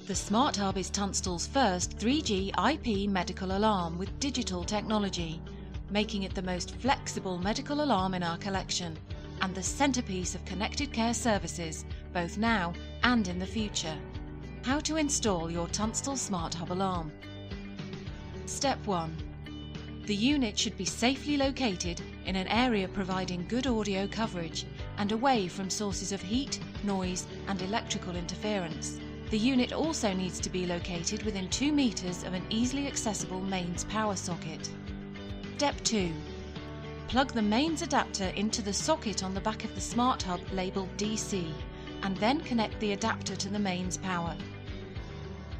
The Smart Hub is Tunstall's first 3G IP medical alarm with digital technology, making it the most flexible medical alarm in our collection and the centrepiece of connected care services, both now and in the future. How to install your Tunstall Smart Hub alarm. Step 1. The unit should be safely located in an area providing good audio coverage and away from sources of heat, noise and electrical interference. The unit also needs to be located within 2 meters of an easily accessible mains power socket. Step 2. Plug the mains adapter into the socket on the back of the Smart Hub labelled DC and then connect the adapter to the mains power.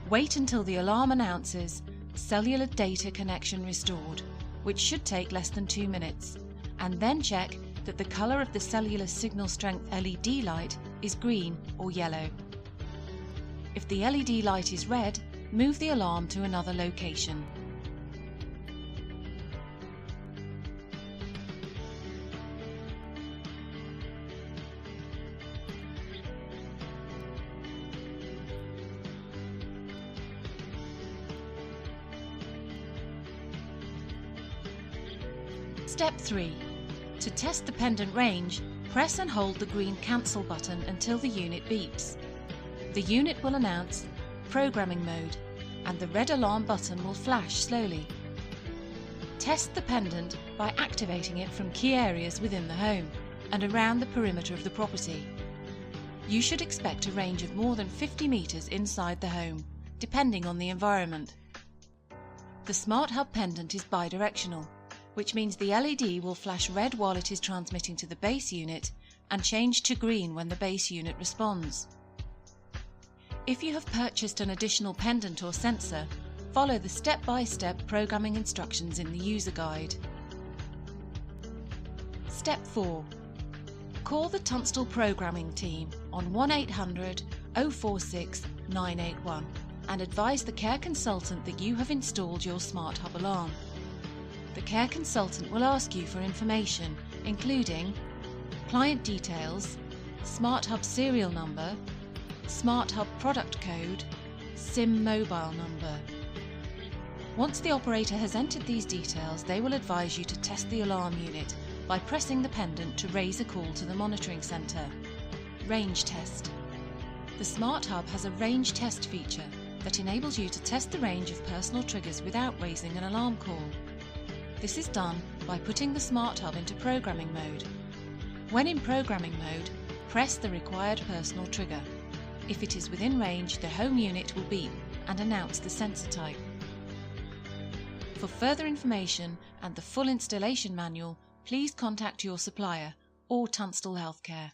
Wait until the alarm announces cellular data connection restored, which should take less than 2 minutes, and then check that the colour of the cellular signal strength LED light is green or yellow. If the LED light is red, move the alarm to another location. Step 3. To test the pendant range, press and hold the green cancel button until the unit beeps. The unit will announce programming mode and the red alarm button will flash slowly. Test the pendant by activating it from key areas within the home and around the perimeter of the property. You should expect a range of more than 50 meters inside the home, depending on the environment. The Smart Hub pendant is bidirectional, which means the LED will flash red while it is transmitting to the base unit and change to green when the base unit responds. If you have purchased an additional pendant or sensor, follow the step-by-step programming instructions in the user guide. Step 4. Call the Tunstall programming team on 1800 046 981 and advise the care consultant that you have installed your Smart Hub alarm. The care consultant will ask you for information including client details, Smart Hub serial number, Smart Hub product code, SIM mobile number. Once the operator has entered these details, they will advise you to test the alarm unit by pressing the pendant to raise a call to the monitoring centre. Range test. The Smart Hub has a range test feature that enables you to test the range of personal triggers without raising an alarm call. This is done by putting the Smart Hub into programming mode. When in programming mode, press the required personal trigger. If it is within range, the home unit will beep and announce the sensor type. For further information and the full installation manual, please contact your supplier or Tunstall Healthcare.